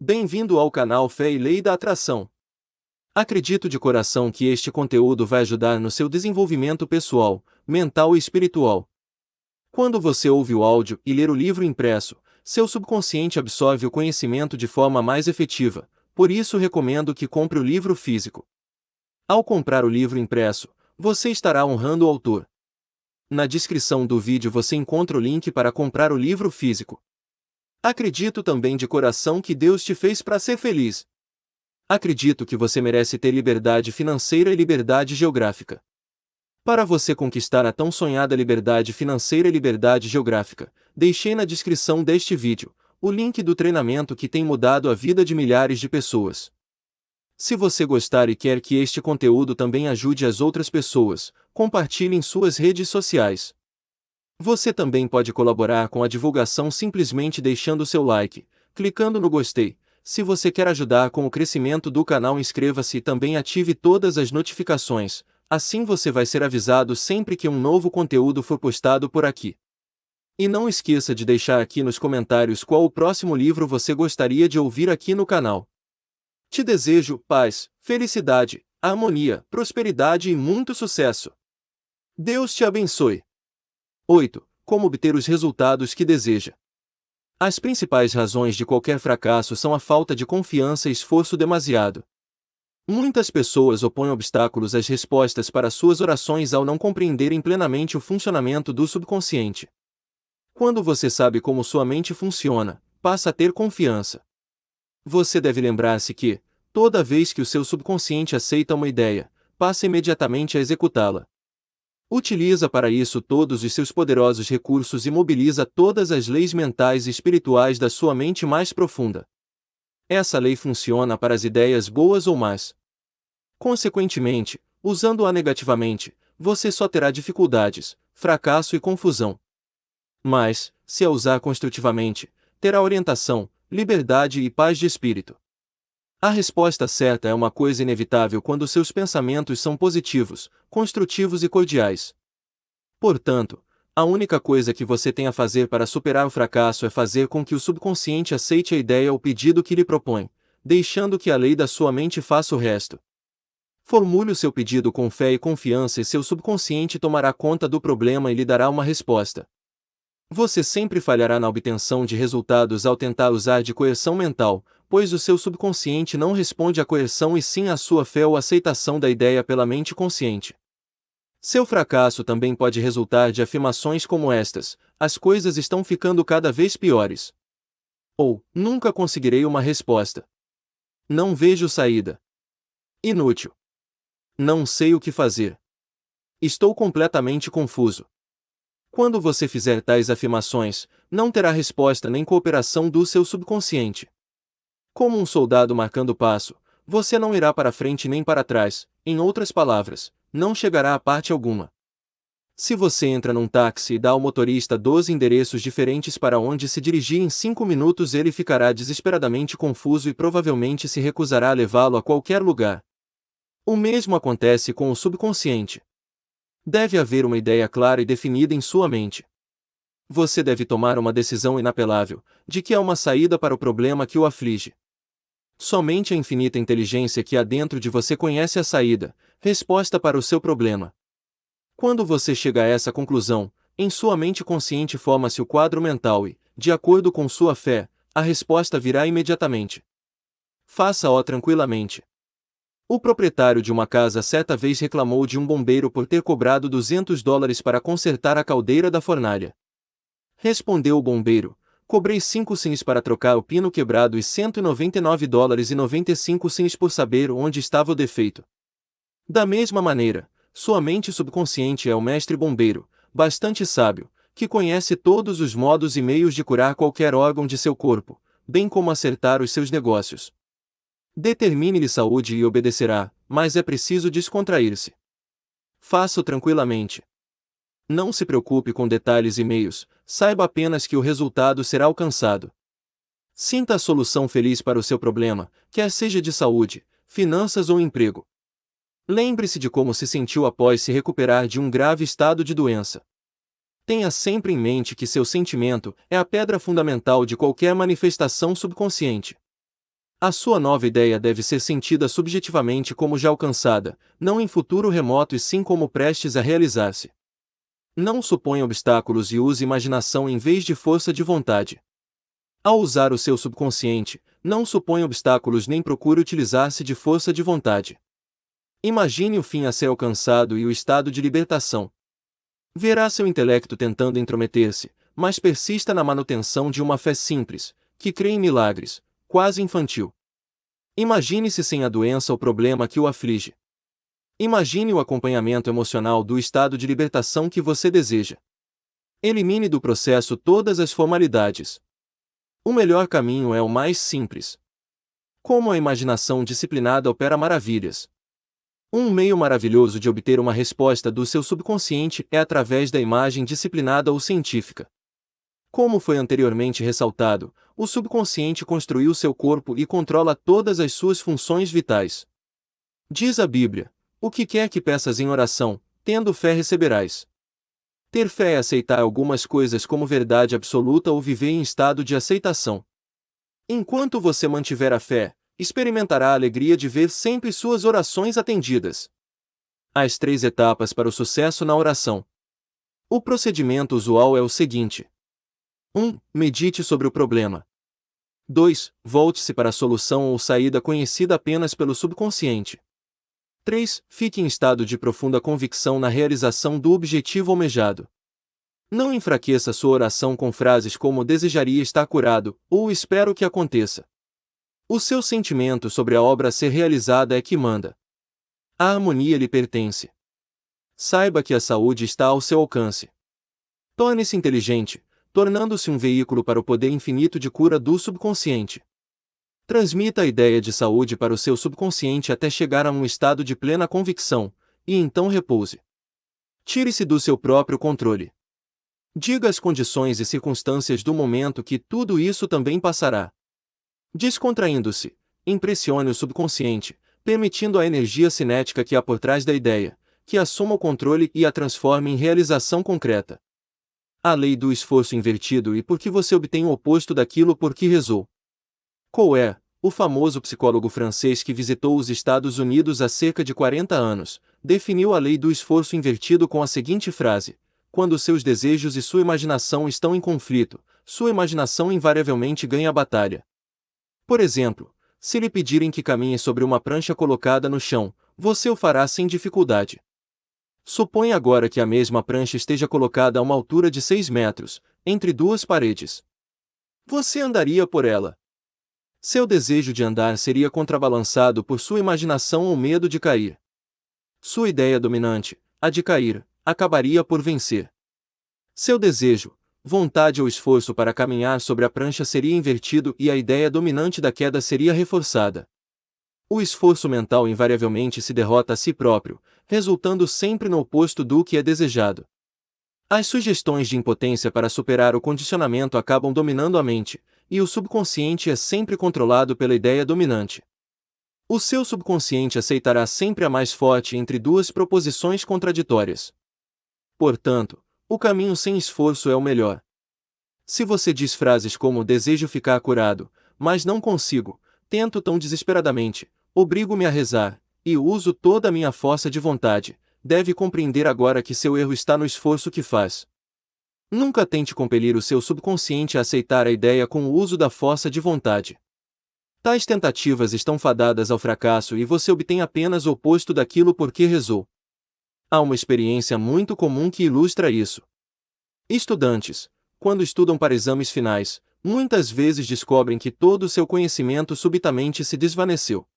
Bem-vindo ao canal Fé e Lei da Atração. Acredito de coração que este conteúdo vai ajudar no seu desenvolvimento pessoal, mental e espiritual. Quando você ouve o áudio e ler o livro impresso, seu subconsciente absorve o conhecimento de forma mais efetiva, por isso recomendo que compre o livro físico. Ao comprar o livro impresso, você estará honrando o autor. Na descrição do vídeo você encontra o link para comprar o livro físico. Acredito também de coração que Deus te fez para ser feliz. Acredito que você merece ter liberdade financeira e liberdade geográfica. Para você conquistar a tão sonhada liberdade financeira e liberdade geográfica, deixei na descrição deste vídeo o link do treinamento que tem mudado a vida de milhares de pessoas. Se você gostar e quer que este conteúdo também ajude as outras pessoas, compartilhe em suas redes sociais. Você também pode colaborar com a divulgação simplesmente deixando seu like, clicando no gostei. Se você quer ajudar com o crescimento do canal, inscreva-se e também ative todas as notificações, assim você vai ser avisado sempre que um novo conteúdo for postado por aqui. E não esqueça de deixar aqui nos comentários qual o próximo livro você gostaria de ouvir aqui no canal. Te desejo paz, felicidade, harmonia, prosperidade e muito sucesso. Deus te abençoe. 8. Como obter os resultados que deseja. As principais razões de qualquer fracasso são a falta de confiança e esforço demasiado. Muitas pessoas opõem obstáculos às respostas para suas orações ao não compreenderem plenamente o funcionamento do subconsciente. Quando você sabe como sua mente funciona, passa a ter confiança. Você deve lembrar-se que, toda vez que o seu subconsciente aceita uma ideia, passa imediatamente a executá-la. Utiliza para isso todos os seus poderosos recursos e mobiliza todas as leis mentais e espirituais da sua mente mais profunda. Essa lei funciona para as ideias boas ou más. Consequentemente, usando-a negativamente, você só terá dificuldades, fracasso e confusão. Mas, se a usar construtivamente, terá orientação, liberdade e paz de espírito. A resposta certa é uma coisa inevitável quando seus pensamentos são positivos, construtivos e cordiais. Portanto, a única coisa que você tem a fazer para superar o fracasso é fazer com que o subconsciente aceite a ideia ou pedido que lhe propõe, deixando que a lei da sua mente faça o resto. Formule o seu pedido com fé e confiança e seu subconsciente tomará conta do problema e lhe dará uma resposta. Você sempre falhará na obtenção de resultados ao tentar usar de coerção mental, pois o seu subconsciente não responde à coerção e sim à sua fé ou aceitação da ideia pela mente consciente. Seu fracasso também pode resultar de afirmações como estas: as coisas estão ficando cada vez piores. Ou, nunca conseguirei uma resposta. Não vejo saída. Inútil. Não sei o que fazer. Estou completamente confuso. Quando você fizer tais afirmações, não terá resposta nem cooperação do seu subconsciente. Como um soldado marcando passo, você não irá para frente nem para trás, em outras palavras, não chegará a parte alguma. Se você entra num táxi e dá ao motorista 12 endereços diferentes para onde se dirigir em 5 minutos, ele ficará desesperadamente confuso e provavelmente se recusará a levá-lo a qualquer lugar. O mesmo acontece com o subconsciente. Deve haver uma ideia clara e definida em sua mente. Você deve tomar uma decisão inapelável, de que há uma saída para o problema que o aflige. Somente a infinita inteligência que há dentro de você conhece a saída, resposta para o seu problema. Quando você chega a essa conclusão, em sua mente consciente forma-se o quadro mental e, de acordo com sua fé, a resposta virá imediatamente. Faça-o tranquilamente. O proprietário de uma casa certa vez reclamou de um bombeiro por ter cobrado $200 para consertar a caldeira da fornalha. Respondeu o bombeiro: cobrei 5 cents para trocar o pino quebrado e $199,95 por saber onde estava o defeito. Da mesma maneira, sua mente subconsciente é o mestre bombeiro, bastante sábio, que conhece todos os modos e meios de curar qualquer órgão de seu corpo, bem como acertar os seus negócios. Determine-lhe saúde e obedecerá, mas é preciso descontrair-se. Faça-o tranquilamente. Não se preocupe com detalhes e meios, saiba apenas que o resultado será alcançado. Sinta a solução feliz para o seu problema, quer seja de saúde, finanças ou emprego. Lembre-se de como se sentiu após se recuperar de um grave estado de doença. Tenha sempre em mente que seu sentimento é a pedra fundamental de qualquer manifestação subconsciente. A sua nova ideia deve ser sentida subjetivamente como já alcançada, não em futuro remoto e sim como prestes a realizar-se. Não suponha obstáculos e use imaginação em vez de força de vontade. Ao usar o seu subconsciente, não suponha obstáculos nem procure utilizar-se de força de vontade. Imagine o fim a ser alcançado e o estado de libertação. Verá seu intelecto tentando intrometer-se, mas persista na manutenção de uma fé simples, que crê em milagres, quase infantil. Imagine-se sem a doença ou problema que o aflige. Imagine o acompanhamento emocional do estado de libertação que você deseja. Elimine do processo todas as formalidades. O melhor caminho é o mais simples. Como a imaginação disciplinada opera maravilhas. Um meio maravilhoso de obter uma resposta do seu subconsciente é através da imagem disciplinada ou científica. Como foi anteriormente ressaltado, o subconsciente construiu seu corpo e controla todas as suas funções vitais. Diz a Bíblia: o que quer que peças em oração, tendo fé receberás. Ter fé é aceitar algumas coisas como verdade absoluta ou viver em estado de aceitação. Enquanto você mantiver a fé, experimentará a alegria de ver sempre suas orações atendidas. As 3 etapas para o sucesso na oração. O procedimento usual é o seguinte: 1. Medite sobre o problema. 2. Volte-se para a solução ou saída conhecida apenas pelo subconsciente. 3. Fique em estado de profunda convicção na realização do objetivo almejado. Não enfraqueça sua oração com frases como desejaria estar curado ou espero que aconteça. O seu sentimento sobre a obra a ser realizada é que manda. A harmonia lhe pertence. Saiba que a saúde está ao seu alcance. Torne-se inteligente, tornando-se um veículo para o poder infinito de cura do subconsciente. Transmita a ideia de saúde para o seu subconsciente até chegar a um estado de plena convicção, e então repouse. Tire-se do seu próprio controle. Diga as condições e circunstâncias do momento que tudo isso também passará. Descontraindo-se, impressione o subconsciente, permitindo à energia cinética que há por trás da ideia, que assuma o controle e a transforme em realização concreta. A lei do esforço invertido e por que você obtém o oposto daquilo por que rezou. Colbert, o famoso psicólogo francês que visitou os Estados Unidos há cerca de 40 anos, definiu a lei do esforço invertido com a seguinte frase: quando seus desejos e sua imaginação estão em conflito, sua imaginação invariavelmente ganha a batalha. Por exemplo, se lhe pedirem que caminhe sobre uma prancha colocada no chão, você o fará sem dificuldade. Suponha agora que a mesma prancha esteja colocada a uma altura de 6 metros, entre 2 paredes. Você andaria por ela. Seu desejo de andar seria contrabalançado por sua imaginação ou medo de cair. Sua ideia dominante, a de cair, acabaria por vencer. Seu desejo, vontade ou esforço para caminhar sobre a prancha seria invertido e a ideia dominante da queda seria reforçada. O esforço mental invariavelmente se derrota a si próprio, resultando sempre no oposto do que é desejado. As sugestões de impotência para superar o condicionamento acabam dominando a mente, e o subconsciente é sempre controlado pela ideia dominante. O seu subconsciente aceitará sempre a mais forte entre 2 proposições contraditórias. Portanto, o caminho sem esforço é o melhor. Se você diz frases como desejo ficar curado, mas não consigo, tento tão desesperadamente, obrigo-me a rezar, e uso toda a minha força de vontade, deve compreender agora que seu erro está no esforço que faz. Nunca tente compelir o seu subconsciente a aceitar a ideia com o uso da força de vontade. Tais tentativas estão fadadas ao fracasso e você obtém apenas o oposto daquilo por que rezou. Há uma experiência muito comum que ilustra isso. Estudantes, quando estudam para exames finais, muitas vezes descobrem que todo o seu conhecimento subitamente se desvaneceu.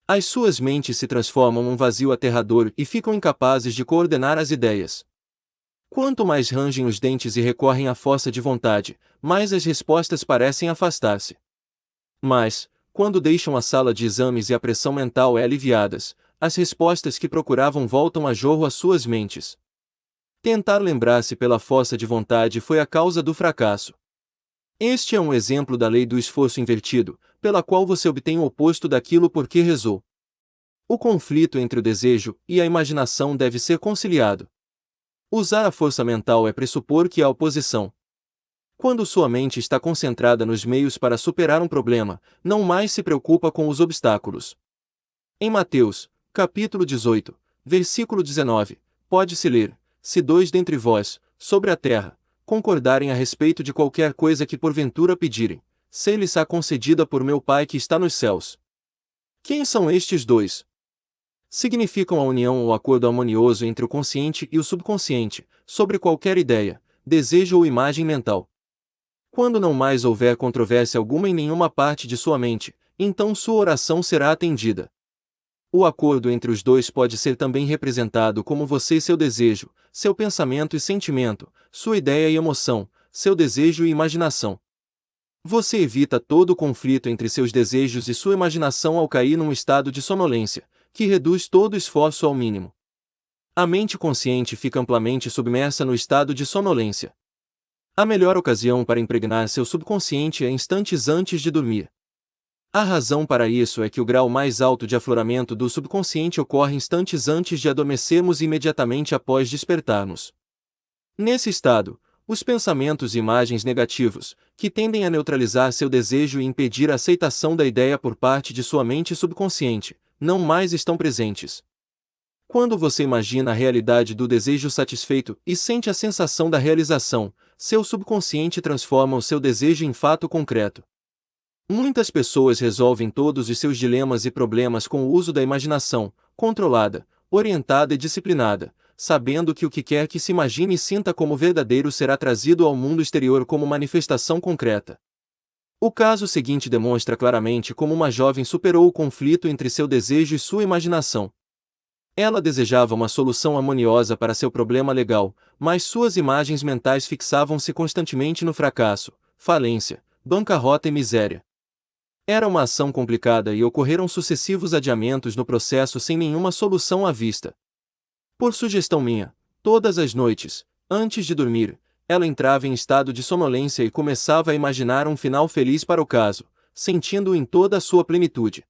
As suas mentes se transformam num vazio aterrador e ficam incapazes de coordenar as ideias. Quanto mais rangem os dentes e recorrem à força de vontade, mais as respostas parecem afastar-se. Mas, quando deixam a sala de exames e a pressão mental é aliviadas, as respostas que procuravam voltam a jorro às suas mentes. Tentar lembrar-se pela força de vontade foi a causa do fracasso. Este é um exemplo da lei do esforço invertido, pela qual você obtém o oposto daquilo por que rezou. O conflito entre o desejo e a imaginação deve ser conciliado. Usar a força mental é pressupor que há oposição. Quando sua mente está concentrada nos meios para superar um problema, não mais se preocupa com os obstáculos. Em Mateus, capítulo 18, versículo 19, pode-se ler: se dois dentre vós, sobre a terra, concordarem a respeito de qualquer coisa que porventura pedirem, ser-lhes-á concedida por meu Pai que está nos céus. Quem são estes dois? Significam a união ou acordo harmonioso entre o consciente e o subconsciente, sobre qualquer ideia, desejo ou imagem mental. Quando não mais houver controvérsia alguma em nenhuma parte de sua mente, então sua oração será atendida. O acordo entre os dois pode ser também representado como você e seu desejo, seu pensamento e sentimento, sua ideia e emoção, seu desejo e imaginação. Você evita todo o conflito entre seus desejos e sua imaginação ao cair num estado de sonolência, que reduz todo esforço ao mínimo. A mente consciente fica amplamente submersa no estado de sonolência. A melhor ocasião para impregnar seu subconsciente é instantes antes de dormir. A razão para isso é que o grau mais alto de afloramento do subconsciente ocorre instantes antes de adormecermos e imediatamente após despertarmos. Nesse estado, os pensamentos e imagens negativos, que tendem a neutralizar seu desejo e impedir a aceitação da ideia por parte de sua mente subconsciente, não mais estão presentes. Quando você imagina a realidade do desejo satisfeito e sente a sensação da realização, seu subconsciente transforma o seu desejo em fato concreto. Muitas pessoas resolvem todos os seus dilemas e problemas com o uso da imaginação, controlada, orientada e disciplinada, sabendo que o que quer que se imagine e sinta como verdadeiro será trazido ao mundo exterior como manifestação concreta. O caso seguinte demonstra claramente como uma jovem superou o conflito entre seu desejo e sua imaginação. Ela desejava uma solução harmoniosa para seu problema legal, mas suas imagens mentais fixavam-se constantemente no fracasso, falência, bancarrota e miséria. Era uma ação complicada e ocorreram sucessivos adiamentos no processo sem nenhuma solução à vista. Por sugestão minha, todas as noites, antes de dormir, ela entrava em estado de sonolência e começava a imaginar um final feliz para o caso, sentindo-o em toda a sua plenitude.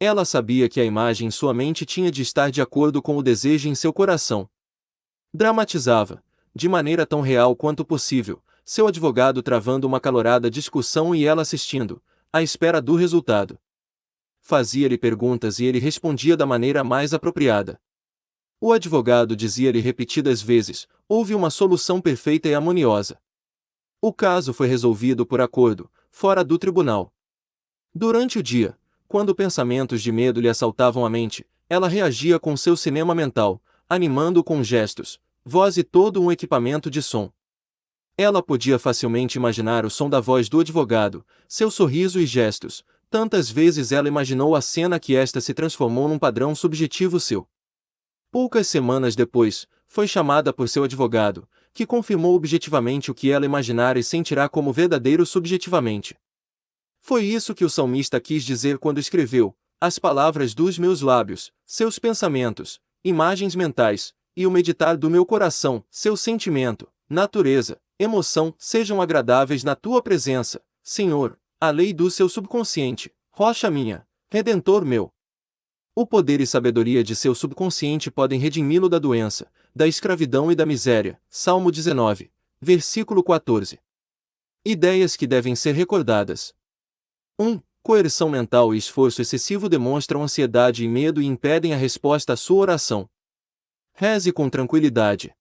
Ela sabia que a imagem em sua mente tinha de estar de acordo com o desejo em seu coração. Dramatizava, de maneira tão real quanto possível, seu advogado travando uma calorada discussão e ela assistindo, à espera do resultado. Fazia-lhe perguntas e ele respondia da maneira mais apropriada. O advogado dizia-lhe repetidas vezes: houve uma solução perfeita e harmoniosa. O caso foi resolvido por acordo, fora do tribunal. Durante o dia, quando pensamentos de medo lhe assaltavam a mente, ela reagia com seu cinema mental, animando-o com gestos, voz e todo um equipamento de som. Ela podia facilmente imaginar o som da voz do advogado, seu sorriso e gestos. Tantas vezes ela imaginou a cena que esta se transformou num padrão subjetivo seu. Poucas semanas depois, foi chamada por seu advogado, que confirmou objetivamente o que ela imaginara e sentirá como verdadeiro subjetivamente. Foi isso que o salmista quis dizer quando escreveu: as palavras dos meus lábios, seus pensamentos, imagens mentais, e o meditar do meu coração, seu sentimento, natureza, emoção, sejam agradáveis na tua presença, Senhor, a lei do seu subconsciente, rocha minha, redentor meu. O poder e sabedoria de seu subconsciente podem redimi-lo da doença, da escravidão e da miséria. Salmo 19, versículo 14. Ideias que devem ser recordadas. 1. Coerção mental e esforço excessivo demonstram ansiedade e medo e impedem a resposta à sua oração. Reze com tranquilidade.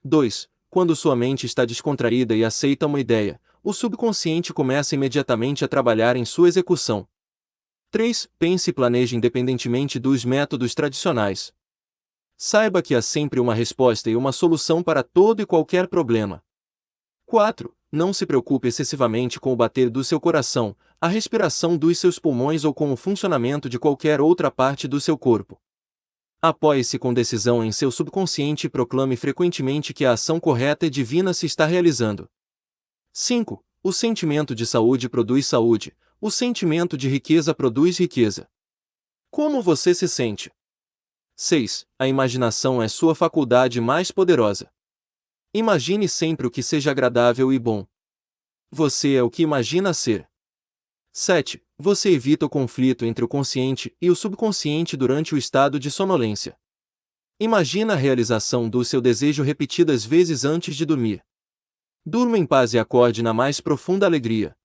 2. Quando sua mente está descontraída e aceita uma ideia, o subconsciente começa imediatamente a trabalhar em sua execução. 3. Pense e planeje independentemente dos métodos tradicionais. Saiba que há sempre uma resposta e uma solução para todo e qualquer problema. 4. Não se preocupe excessivamente com o bater do seu coração, a respiração dos seus pulmões ou com o funcionamento de qualquer outra parte do seu corpo. Apoie-se com decisão em seu subconsciente e proclame frequentemente que a ação correta e divina se está realizando. 5. O sentimento de saúde produz saúde. O sentimento de riqueza produz riqueza. Como você se sente? 6. A imaginação é sua faculdade mais poderosa. Imagine sempre o que seja agradável e bom. Você é o que imagina ser. 7. Você evita o conflito entre o consciente e o subconsciente durante o estado de sonolência. Imagina a realização do seu desejo repetidas vezes antes de dormir. Durma em paz e acorde na mais profunda alegria.